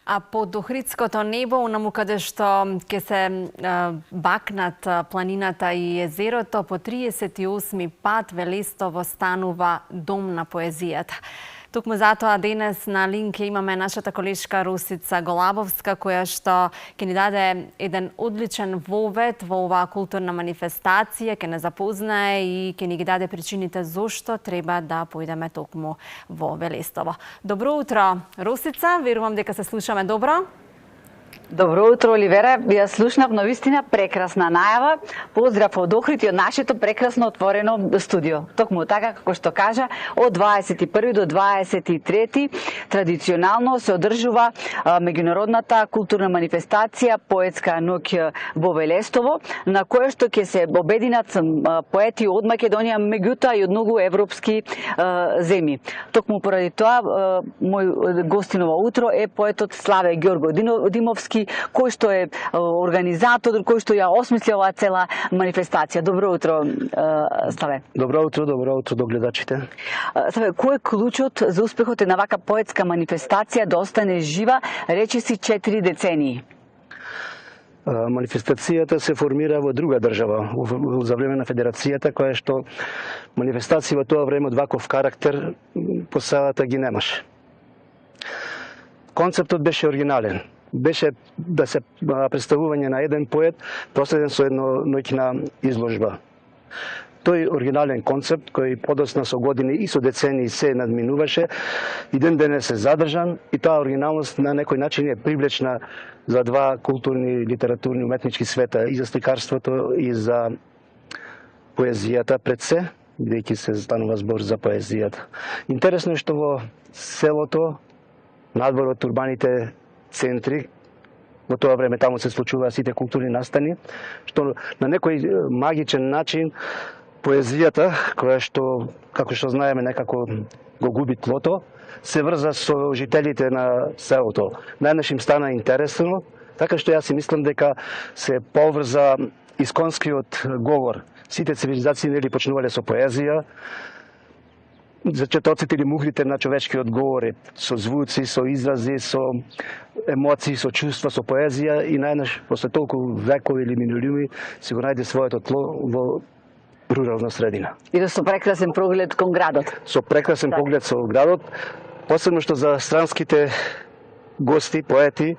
А под Охридското небо, онаму каде што ќе се бакнат планината и езерото, по 38 пат Велестово станува дом на поезијата. Токму затоа денес на линк имаме нашата колешка Росица Голабовска, која што ќе ни даде еден одличен вовед во оваа културна манифестација, ќе не запознае и ќе ни ги даде причините зошто треба да појдеме токму во Велестово. Добро утро, Росица, верувам дека се слушаме добро. Добро утро, Оливера. Ја слушнав, но вистина прекрасна најава. Поздрав од Охрид и од нашето прекрасно отворено студио. Токму така како што кажа, од 21 до 23 традиционално се одржува меѓународната културна манифестација Поетска ноќ во Велестово, на која што ќе се обединат поети од Македонија, меѓутоа и од многу европски земји. Токму поради тоа, мој гостин ова утро е поетот Славе Ѓорго Димовски, кој што е организатор, кој што ја осмисли оваа цела манифестација. Добро утро, Славе. Добро утро до гледачите. Славе, кој е клучот за успехот на вака поетска манифестација да остане жива, речиси 4 децении? Манифестацијата се формира во друга држава, за време на Федерацијата, која што манифестација во тоа време од ваков карактер по селата ги немаше. Концептот беше оригинален. Беше да се представување на еден поет проследен со едно ноќна изложба. Тој оригинален концепт, кој подосна со години и со децении се надминуваше, и ден денес е задржан, и таа оригиналност на некој начин е привлечна за два културни, литературни, уметнички света, и за сликарството, и за поезијата пред се, бидејќи се станува збор за поезијата. Интересно е што во селото, надвор од урбаните центри, во тоа време таму се случуваа сите културни настани, што на некој магичен начин поезијата, која што, како што знаеме, некако го губи тлото, се врза со жителите на селото. Најнаш им стана интересно, така што јас си мислам дека се поврза исконскиот говор. Сите цивилизации нели почнувале со поезија, зачетоците или мухрите на човечкиот говор, со звуци, со изрази, со емоции, со чувства, со поезија, и најнаш после толку векови или минулуми си го најде своето тло во рурална средина. И да со прекрасен поглед кон градот. Со прекрасен поглед со градот, посебно што за странските гости, поети,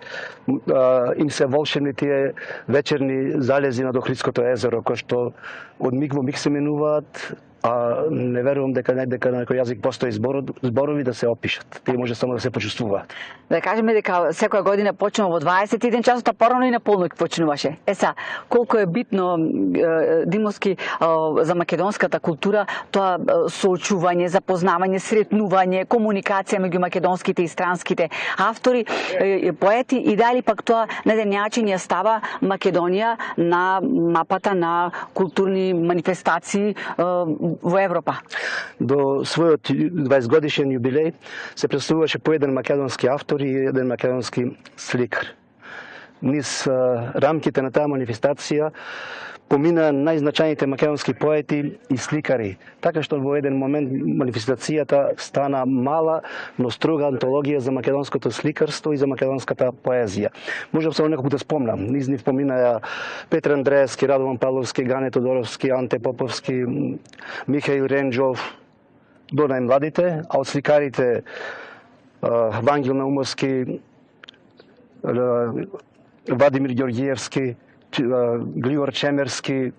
им се волшебни тие вечерни залези над Охридското езеро, кои што од миг во миг се менуваат, а не верувам дека на некој јазик постои зборови да се опишат. Тие може само да се почувствуваат. Да кажеме дека секоја година почнува во 21 часот, а порано и на полноќ почнуваше. Колку е битно, Димовски, за македонската култура, тоа соочување, запознавање, сретнување, комуникација меѓу македонските и странските автори, поети, и дали пак тоа на еден начин ја става Македонија на мапата на културни манифестации во Европа. До својот 20 годишен јубилеј се представуваше по еден македонски автор и еден македонски сликар. Низ рамките на таа манифестација помина најзначајните македонски поети и сликари, така што во еден момент манифестацијата стана мала, но строга антологија за македонското сликарство и за македонската поезија. Можам само неколку да спомнам. Низ нив поминаја Петар Андреевски, Радован Павловски, Гане Тодоровски, Анте Поповски, Михаил Ренџов, до најмладите, а од сликарите Вангел Наумовски, Владимир Ѓорѓиевски, Глигор Чемерски,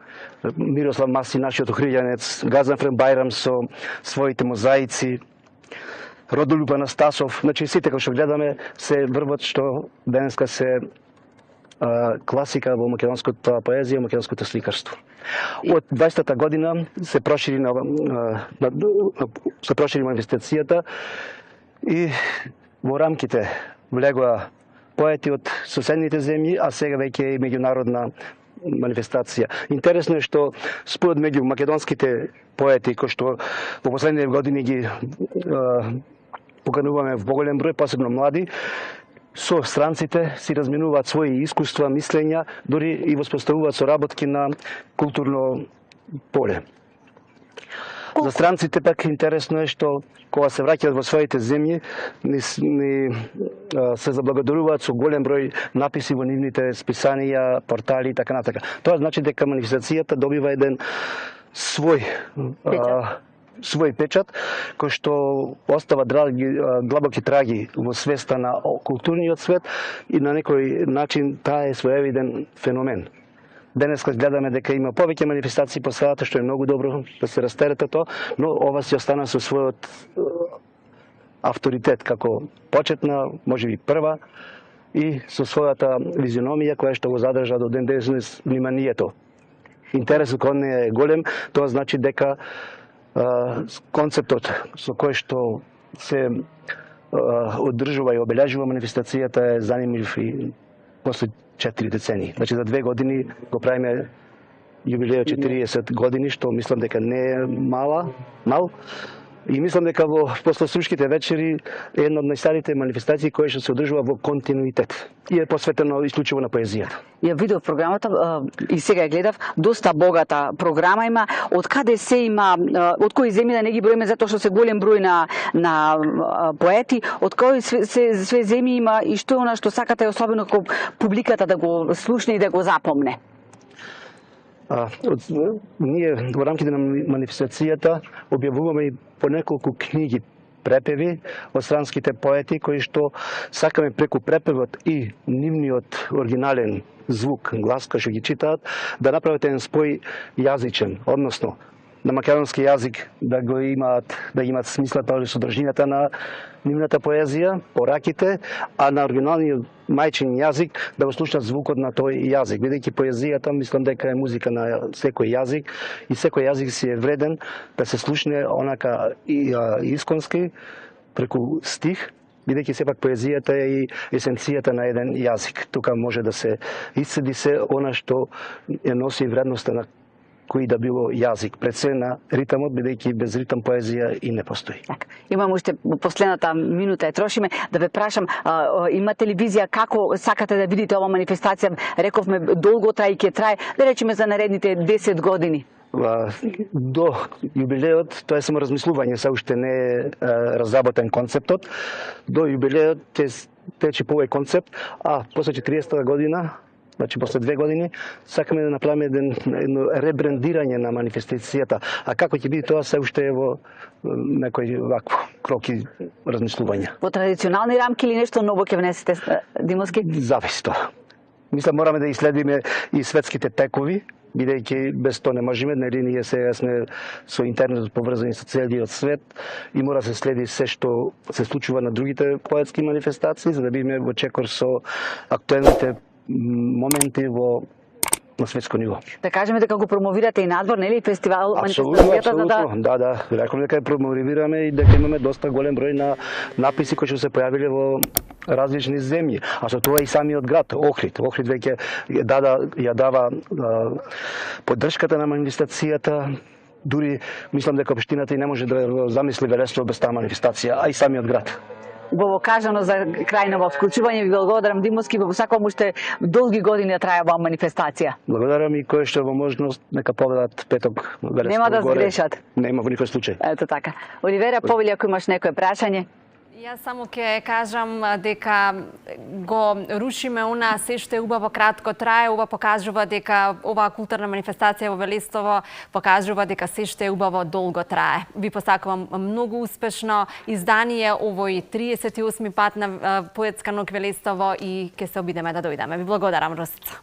Мирослав Маси, нашиот охриѓанец, Газан Френбајрам со своите мозаици, Родолюб Анастасов. Значи сите кои што гледаме се врват што денеска се класика во македонската поезија, македонското сликарство. Од 20-та година се прошири манифестацијата и во рамките влегоа поети од соседните земји, а сега веќе е и меѓународна манифестација. Интересно е што спојот меѓу македонските поети, кои што во последните години ги покануваме во поголем број, посебно млади, со странците си разменуваат своји искуства, мислења, дори и воспоставуваат соработки на културно поле. За странците пак интересно е што кога се враќаат во своите земји, се заблагодаруваат со голем број написи во нивните списанија, портали и така натака. Тоа значи дека манифестацијата добива еден свој печат, кој што остава длабоки траги во свеста на културниот свет и на некој начин таа е своевиден феномен. Денес гледаме дека има повеќе манифестации по светот, што е многу добро да се растерета тоа, но ова си остана со својот авторитет како почетна, можеби прва, и со својата визиономија која што го задржа до ден денес вниманието. Интересот кон неја е голем, тоа значи дека концептот со кој што се одржува и обележува манифестацијата е занимлив и после 4 децении. Значи за 2 години го правиме јубилејот 40 години, што мислам дека не е мал. И мислам дека во послесрушките вечери е една од најстарите манифестации која што се одржува во континуитет и е посветено исклучиво на поезијата. Ја видов програмата и сега ја гледав, доста богата програма има. Од каде се има, од кои земји да не ги броиме затоа што се голем број на поети, од кои све земји има и што е она што сакате особено како публиката да го слушне и да го запомне? Ние во рамките на манифестацијата објавуваме и по неколку книги препеви од странските поети кои што сакаме преку препевот и нивниот оригинален звук, глас кој што ги читаат, да направат еден спој јазичен, односно на македонски јазик да имаат смислата или содржината на нивната поезија, пораките, а на оригиналниот мајчин јазик да го слушнат звукот на тој јазик. Бидејќи поезијата мислам дека е музика на секој јазик и секој јазик си е вреден да се слушне онака исконски преку стих, бидејќи сепак поезијата е и есенцијата на еден јазик. Тука може да се исцеди се она што е носи вредноста на кој да било јазик, пред се на ритамот, бидејќи без ритам поезија и не постои. Имам уште последната минута ја трошиме, да ве прашам, имате ли визија како сакате да видите ова манифестација? Рековме долго трае и ќе трае, да речеме за наредните 10 години. До јубилеот, тоа е само размислување, се уште не е разработен концептот. До јубилеот тече по овој концепт, а после 40-та година, значи после 2 години, сакаме да направиме едно ребрендирање на манифестацијата. А како ќе биде тоа, се уште е во некој вакво кроки размислување. Во традиционални рамки или нешто ново ќе внесете, Димовски? Зависи тоа. Мислам, мораме да исследиме и светските текови, бидејќи без тоа не можеме, нели ние сега сме со интернетот поврзани со целиот свет и мора се следи се што се случува на другите поетски манифестации, за да бидеме во чекор со актуелните моменти на светско ниво. Да кажеме дека го промовирате и надвор, нели, фестивал манифестацијата, за да... Да, рекам дека ја промовираме и дека имаме доста голем број на написи кои што се појавиле во различни земји, а со тоа и самиот град Охрид. Охрид веќе ја дава поддршката на манифестацијата. Дури мислам дека општината и не може да го замисли Велесово без таа манифестација, а и самиот град. Убаво кажано за крај на вклучување. Ви благодарам, Димовски, во сакам уште долги години да трае оваа манифестација. Благодарам и кој што во можност нека поведат петок Велесово. Нема да сгрешат. Нема во никој случај. Ето така. Оливера Повели, ако имаш некое прашање? Јас само ќе кажам дека го рушиме она се што е убаво кратко трае, ова покажува дека оваа културна манифестација во Велестово покажува дека се што е убаво долго трае. Ви посакувам многу успешно издание овој 38 пат на поетска ног Велестово и ќе се обидеме да дојдеме. Ви благодарам, Росица.